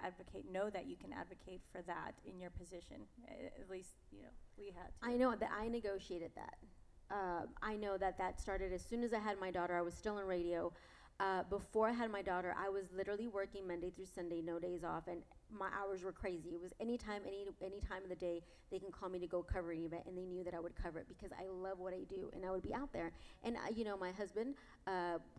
E: know that you can advocate for that in your position. At least, you know, we had to.
A: I know that I negotiated that. I know that started as soon as I had my daughter. I was still in radio. Before I had my daughter, I was literally working Monday through Sunday, no days off, and my hours were crazy. It was any time of the day they can call me to go cover an event, and they knew that I would cover it because I love what I do, and I would be out there. And you know, my husband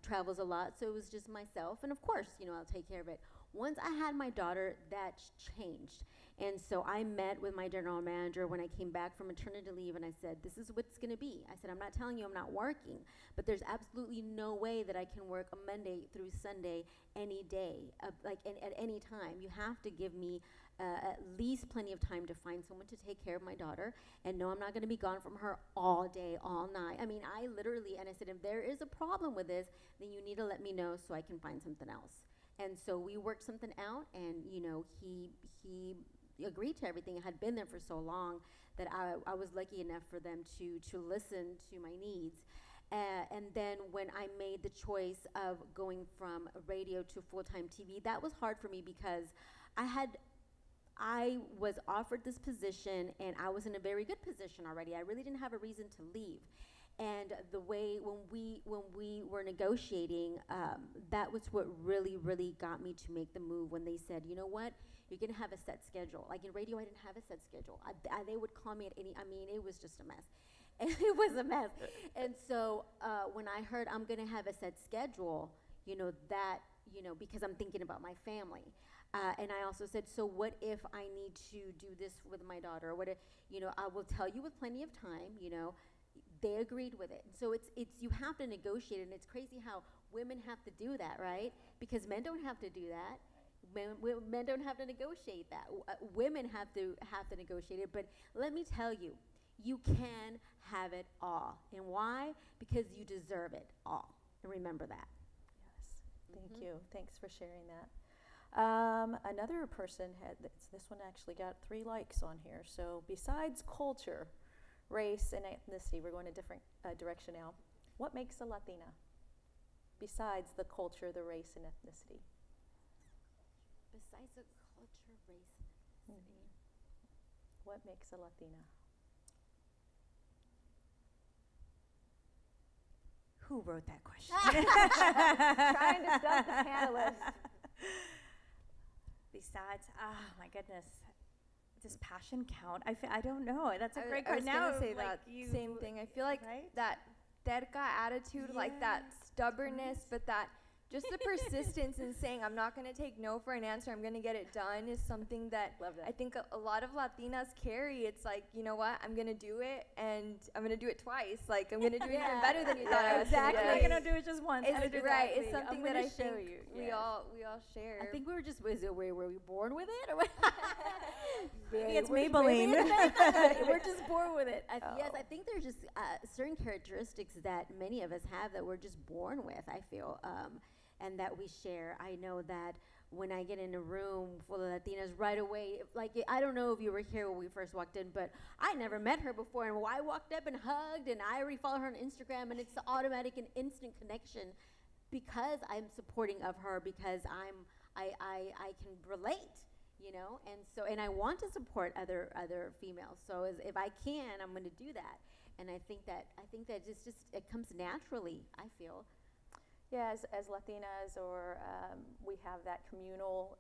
A: travels a lot, so it was just myself, and of course, you know, I'll take care of it. Once I had my daughter, that changed. And so I met with my general manager when I came back from maternity leave, and I said, this is what's going to be. I said, I'm not telling you I'm not working, but there's absolutely no way that I can work a Monday through Sunday any day, at any time. You have to give me at least plenty of time to find someone to take care of my daughter. And no, I'm not going to be gone from her all day, all night. I mean, I literally, and I said, if there is a problem with this, then you need to let me know so I can find something else. And so we worked something out, and, you know, he agreed to everything. I had been there for so long that I was lucky enough for them to listen to my needs. And then when I made the choice of going from radio to full-time TV, that was hard for me because I was offered this position, and I was in a very good position already. I really didn't have a reason to leave. And the way when we were negotiating, that was what really, really got me to make the move. When they said, you know what, you're gonna have a set schedule. Like in radio, I didn't have a set schedule. They would call me at any. I mean, it was just a mess. It was a mess. And so when I heard I'm gonna have a set schedule, you know, because I'm thinking about my family. And I also said, so what if I need to do this with my daughter? What if, you know, I will tell you with plenty of time, you know. They agreed with it. So it's you have to negotiate, and it's crazy how women have to do that, right? Because men don't have to do that. Men don't have to negotiate that. Women have to negotiate it. But let me tell you, you can have it all. And why? Because you deserve it all. And remember that.
D: Yes, thank you. Thanks for sharing that. Another person this one actually got 3 likes on here. So besides culture, race, and ethnicity, we're going a different direction now. What makes a Latina? Besides the culture, the race, and ethnicity.
A: Besides the culture, race, and ethnicity.
D: What makes a Latina?
E: Who wrote that question?
D: Trying to stump the panelists.
E: Besides, my goodness. Does passion count? I don't know. That's a great
F: I was
E: question. Now,
F: gonna say
E: like,
F: that same thing. I feel like
E: right?
F: that terca attitude, like that stubbornness, but that just the persistence in saying I'm not gonna take no for an answer. I'm gonna get it done is something that
D: Love that.
F: I think a lot of Latinas carry. It's like, you know what? I'm gonna do it, and I'm gonna do it twice. Like I'm gonna do it even better than you thought I was
E: Exactly.
F: gonna
E: I'm
F: do.
E: not gonna do it just once.
F: It's right. It's
E: Exactly.
F: something
E: I'm
F: that
E: gonna
F: I
E: show
F: think
E: you.
F: we
E: Yes.
F: all share.
A: I think we were just, were we born with it? Or what?
E: Maybe it's
A: Maybe
E: Maybelline.
A: we're just born with it. Yes,
D: Oh.
A: I think there's just certain characteristics that many of us have that we're just born with, I feel, and that we share. I know that when I get in a room full of Latinas right away, like, I don't know if you were here when we first walked in, but I never met her before, and I walked up and hugged, and I already follow her on Instagram, and it's the automatic and instant connection because I'm supporting of her, because I can relate, you know, and I want to support other females. So if I can, I'm going to do that, and I think that just it comes naturally, I feel.
D: Yeah, as Latinas, or we have that communal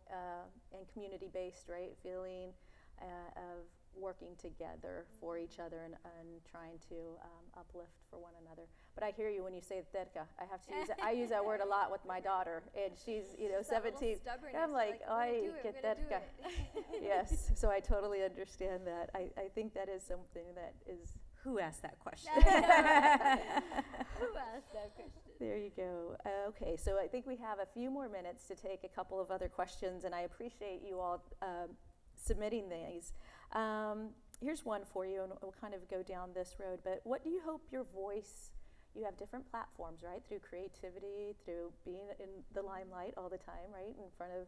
D: and community-based, right, feeling of working together for each other and trying to uplift for one another. But I hear you when you say terca. I have to use it. I use that word a lot with my daughter, and she's 17. I'm like, I get terca. Yes, so I totally understand that. I think that is something that is.
E: Who asked that question?
A: Who asked that question?
D: There you go. Okay, so I think we have a few more minutes to take a couple of other questions, and I appreciate you all submitting these. Here's one for you, and we'll kind of go down this road, but what do you hope your voice, you have different platforms, right, through creativity, through being in the limelight all the time, right, in front of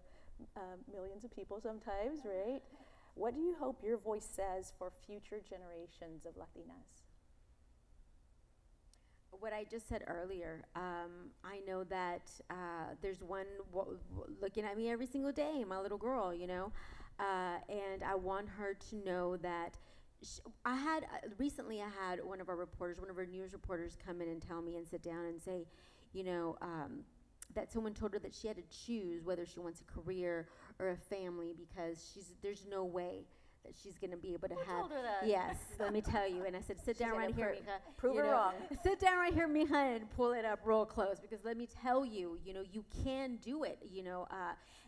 D: millions of people sometimes, right? What do you hope your voice says for future generations of Latinas?
A: What I just said earlier, I know that there's one looking at me every single day, my little girl, you know, and I want her to know that recently I had one of our news reporters come in and tell me and sit down and say, you know, that someone told her that she had to choose whether she wants a career or a family because there's no way that she's going to be able to have.
D: Told her that?
A: Yes, let me tell you. And I said, sit down right here, mija.
D: Prove
A: You
D: her
A: know,
D: wrong.
A: Sit down right here, mija, and pull it up real close because let me tell you, you know, you can do it, you know.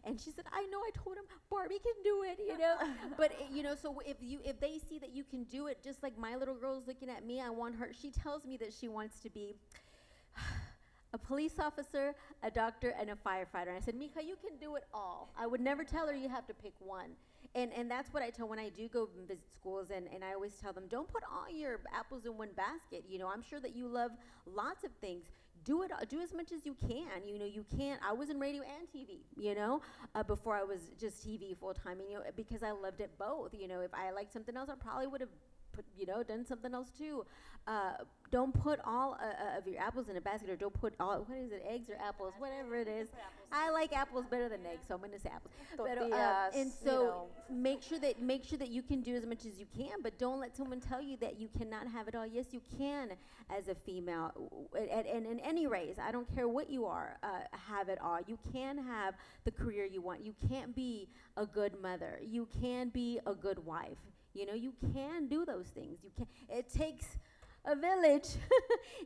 A: And she said, I know, I told him Barbie can do it, you know. But, you know, so if they see that you can do it, just like my little girl's looking at me, I want her, she tells me that she wants to be a police officer, a doctor, and a firefighter. And I said, Mija, you can do it all. I would never tell her you have to pick one. And that's what I tell when I do go visit schools, and I always tell them, don't put all your apples in one basket. You know, I'm sure that you love lots of things. Do it. Do as much as you can. You know, you can't. I was in radio and TV, you know, before I was just TV full time, you know, because I loved it both. You know, if I liked something else, I probably would have done something else too. Don't put all of your apples in a basket, or don't put all, what is it, eggs or apples, whatever it is. I like apples better than eggs, so I'm gonna say apples. And so make sure that you can do as much as you can, but don't let someone tell you that you cannot have it all. Yes, you can as a female, and in any race, I don't care what you are, have it all. You can have the career you want. You can't be a good mother. You can be a good wife. You know, you can do those things. You can. It takes a village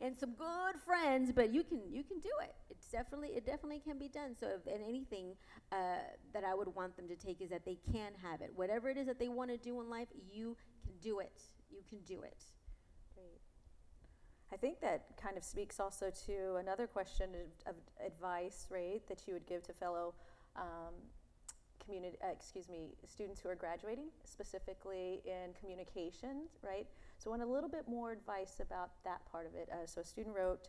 A: and some good friends, but you can do it. It definitely can be done. So if anything that I would want them to take is that they can have it. Whatever it is that they want to do in life, you can do it. You can do it.
D: Great. I think that kind of speaks also to another question of advice, right, that you would give to fellow students who are graduating, specifically in communications, right? So I want a little bit more advice about that part of it. So a student wrote,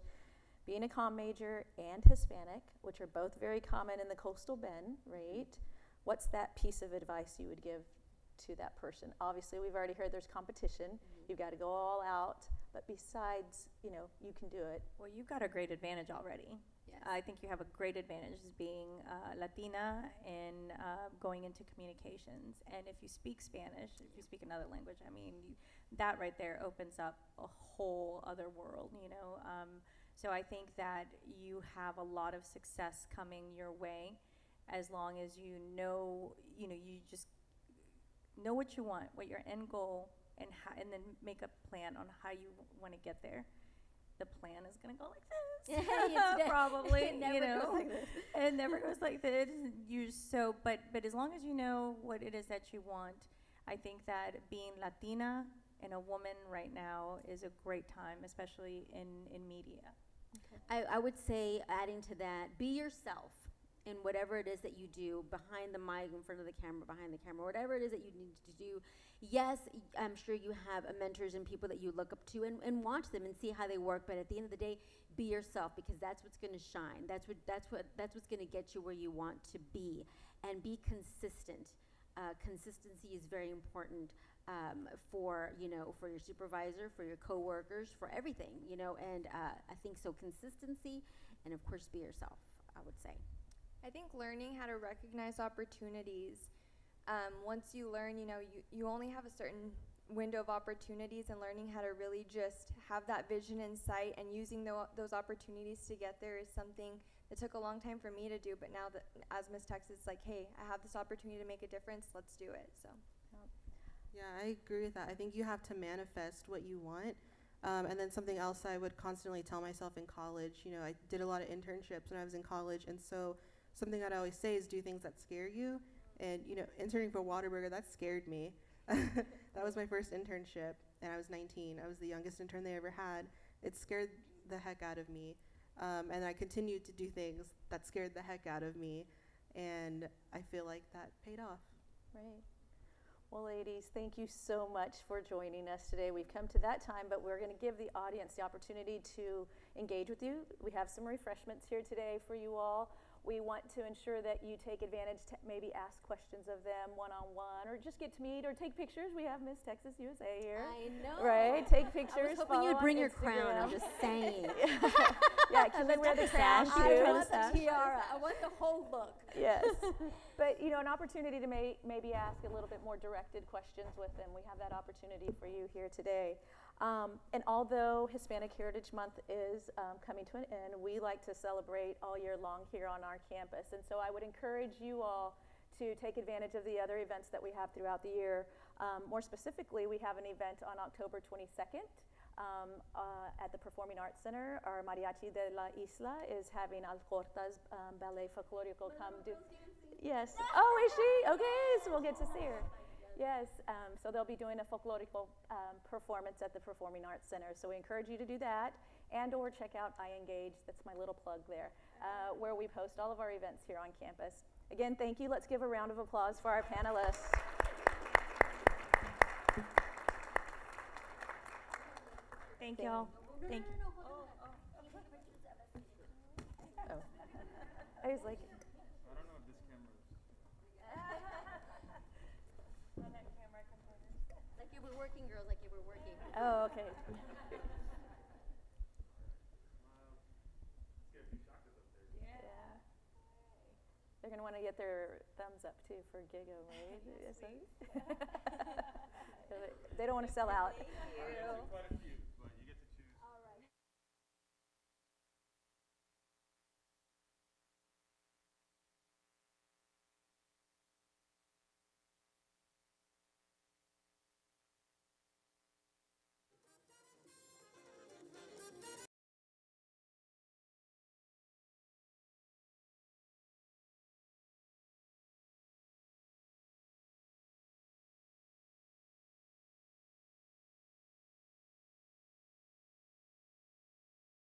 D: being a comm major and Hispanic, which are both very common in the coastal bend, right? What's that piece of advice you would give to that person? Obviously, we've already heard there's competition. Mm-hmm. You've got to go all out. But besides, you know, you can do it.
E: Well, you've got a great advantage already. Yes. I think you have a great advantage as being Latina and going into communications. And if you speak Spanish, if you speak another language, I mean, that right there opens up a whole other world, you know. So I think that you have a lot of success coming your way as long as you just know what you want, what your end goal, and then make a plan on how you want to get there. The plan is going to go like this. Probably,
A: it never goes like this.
E: It never goes like this. But as long as you know what it is that you want, I think that being Latina and a woman right now is a great time, especially in media.
A: Okay. I would say, adding to that, be yourself in whatever it is that you do, behind the mic, in front of the camera, behind the camera, whatever it is that you need to do. Yes, I'm sure you have mentors and people that you look up to and watch them and see how they work, but at the end of the day, be yourself, because that's what's going to shine. That's what's going to get you where you want to be, and be consistent. Consistency is very important for your supervisor, for your coworkers, for everything, you know, and I think so. Consistency, and of course, be yourself, I would say.
F: I think learning how to recognize opportunities. Once you learn, you know, you only have a certain window of opportunities, and learning how to really just have that vision in sight and using those opportunities to get there is something that took a long time for me to do. But now that as Miss Texas, it's like, hey, I have this opportunity to make a difference. Let's do it. So.
G: Yeah, I agree with that. I think you have to manifest what you want. And then something else I would constantly tell myself in college, you know, I did a lot of internships when I was in college. And so something that I always say is do things that scare you. And, you know, interning for Whataburger, that scared me. That was my first internship, and I was 19. I was the youngest intern they ever had. It scared the heck out of me. And I continued to do things that scared the heck out of me. And I feel like that paid off.
D: Right. Well, ladies, thank you so much for joining us today. We've come to that time, but we're going to give the audience the opportunity to engage with you. We have some refreshments here today for you all. We want to ensure that you take advantage to maybe ask questions of them one-on-one, or just get to meet or take pictures. We have Miss Texas USA here.
A: I know.
D: Right? Take pictures.
A: I was hoping you'd
D: follow
A: bring
D: on
A: your crown. I'm
D: Instagram.
A: just saying.
D: Yeah, can you wear the crown
E: sash.
D: too?
A: I
E: Try
A: want
E: the sash.
A: the tiara. I want the whole look.
D: Yes. But, you know, an opportunity to maybe ask a little bit more directed questions with them. We have that opportunity for you here today. And although Hispanic Heritage Month is coming to an end, we like to celebrate all year long here on our campus. And so I would encourage you all to take advantage of the other events that we have throughout the year. More specifically, we have an event on October 22nd. At the Performing Arts Center. Our Mariachi de la Isla is having Alcorta's Ballet Folklorico come do. Yes. Oh, is she? Okay, so we'll get to see her. Yes. So they'll be doing a folklorico performance at the Performing Arts Center. So we encourage you to do that, and/or check out iEngage. That's my little plug there, where we post all of our events here on campus. Again, thank you. Let's give a round of applause for our panelists.
E: Thank y'all. Thank you.
D: Oh. I was like,
H: I don't know if this camera is.
A: Like you were working, girls. Like you were working.
D: oh, okay. Yeah. They're going to want to get their thumbs up too for Giga, right? Yes, right? They don't want to sell out.
H: Quite a